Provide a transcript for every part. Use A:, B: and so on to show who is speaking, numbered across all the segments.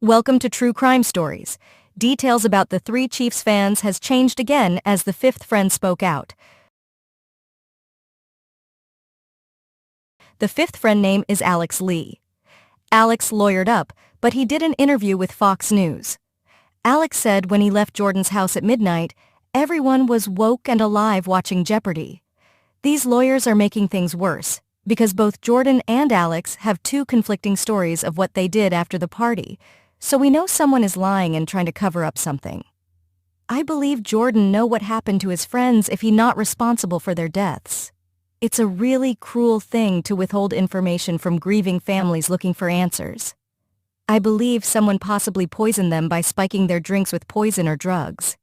A: Welcome to True Crime Stories. Details about the three Chiefs fans has changed again as the fifth friend spoke out. The fifth friend name is Alex Lee. Alex lawyered up, but he did an interview with Fox News. Alex said when he left Jordan's house at midnight, everyone was woke and alive watching Jeopardy! These lawyers are making things worse, because both Jordan and Alex have two conflicting stories of what they did after the party, so we know someone is lying and trying to cover up something. I believe Jordan know what happened to his friends if he not responsible for their deaths. It's a really cruel thing to withhold information from grieving families looking for answers. I believe someone possibly poisoned them by spiking their drinks with poison or drugs.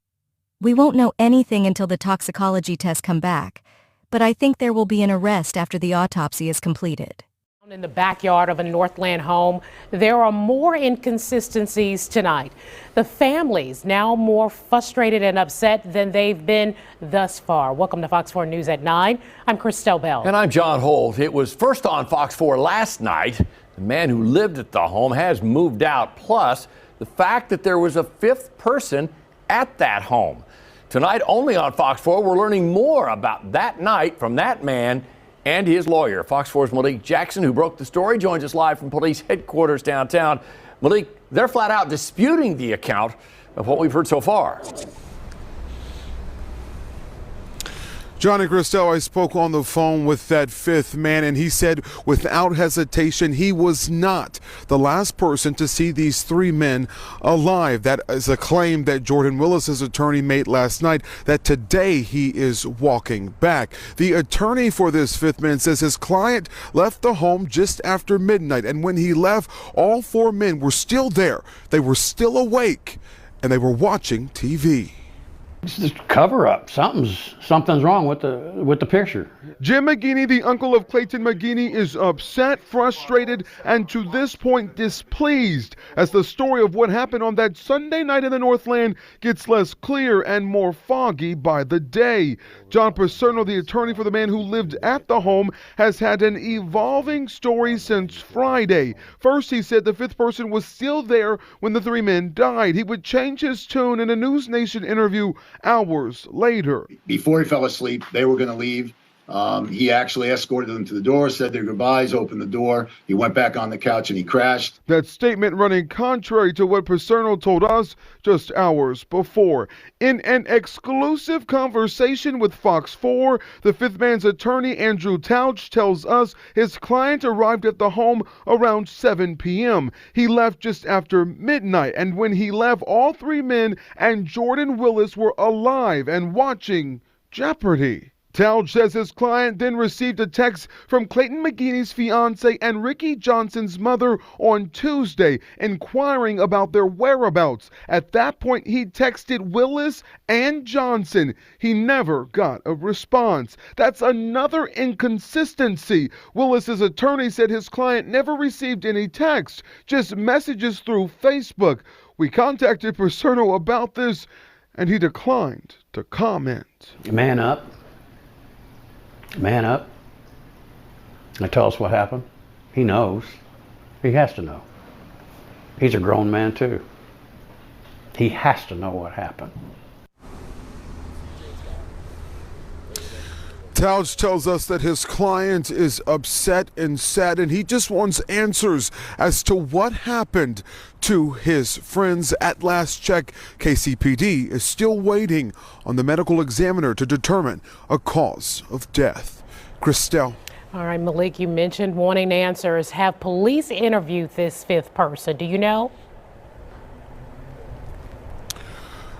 A: We won't know anything until the toxicology tests come back, but I think there will be an arrest after the autopsy is completed.
B: In the backyard of a Northland home, there are more inconsistencies tonight. The families now more frustrated and upset than they've been thus far. Welcome to Fox 4 News at 9. I'm Christelle Bell.
C: And I'm John Holt. It was first on Fox 4 last night. The man who lived at the home has moved out, plus the fact that there was a fifth person at that home. Tonight, only on Fox 4, we're learning more about that night from that man and his lawyer. Fox 4's Malik Jackson, who broke the story, joins us live from police headquarters downtown. Malik, they're flat out disputing the account of what we've heard so far.
D: John and Christelle, I spoke on the phone with that fifth man, and he said without hesitation he was not the last person to see these three men alive. That is a claim that Jordan Willis's attorney made last night, that today he is walking back. The attorney for this fifth man says his client left the home just after midnight, and when he left, all four men were still there. They were still awake, and they were watching TV.
E: It's just cover up. Something's wrong with the picture.
D: Jim McGinney, the uncle of Clayton McGinney, is upset, frustrated, and to this point displeased as the story of what happened on that Sunday night in the Northland gets less clear and more foggy by the day. John Paserno, the attorney for the man who lived at the home, has had an evolving story since Friday. First, he said the fifth person was still there when the three men died. He would change his tune in a News Nation interview hours later.
F: Before he fell asleep, they were going to leave. He actually escorted them to the door, said their goodbyes, opened the door. He went back on the couch and he crashed.
D: That statement running contrary to what Paserno told us just hours before. In an exclusive conversation with Fox 4, the fifth man's attorney, Andrew Tauch, tells us his client arrived at the home around 7 p.m. He left just after midnight, and when he left, all three men and Jordan Willis were alive and watching Jeopardy! Tauch says his client then received a text from Clayton McGinney's fiancée and Ricky Johnson's mother on Tuesday, inquiring about their whereabouts. At that point, he texted Willis and Johnson. He never got a response. That's another inconsistency. Willis's attorney said his client never received any text, just messages through Facebook. We contacted Paserno about this, and he declined to comment.
E: Man up. Man up. Now tell us what happened. He knows. He has to know. He's a grown man too. He has to know what happened.
D: Tauch tells us that his client is upset and sad, and he just wants answers as to what happened to his friends. At last check, KCPD is still waiting on the medical examiner to determine a cause of death. Christelle.
B: All right, Malik, you mentioned wanting answers. Have police interviewed this fifth person? Do you know?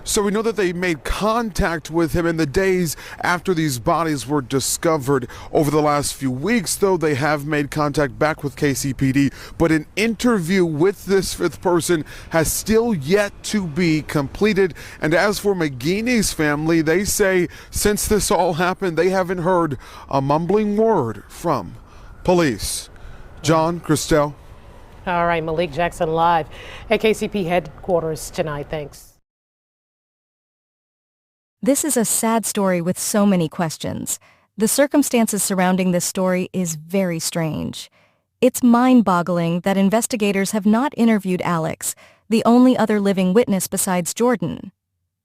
D: So we know that they made contact with him in the days after these bodies were discovered. Over the last few weeks, though, they have made contact back with KCPD, but an interview with this fifth person has still yet to be completed. And as for McGinney's family, they say since this all happened, they haven't heard a mumbling word from police. John, Christelle.
B: All right, Malik Jackson live at KCP headquarters tonight. Thanks.
A: This is a sad story with so many questions. The circumstances surrounding this story is very strange. It's mind-boggling that investigators have not interviewed Alex, the only other living witness besides Jordan.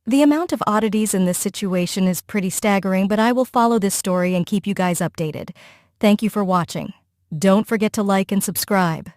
A: The amount of oddities in this situation is pretty staggering, but I will follow this story and keep you guys updated. Thank you for watching. Don't forget to like and subscribe.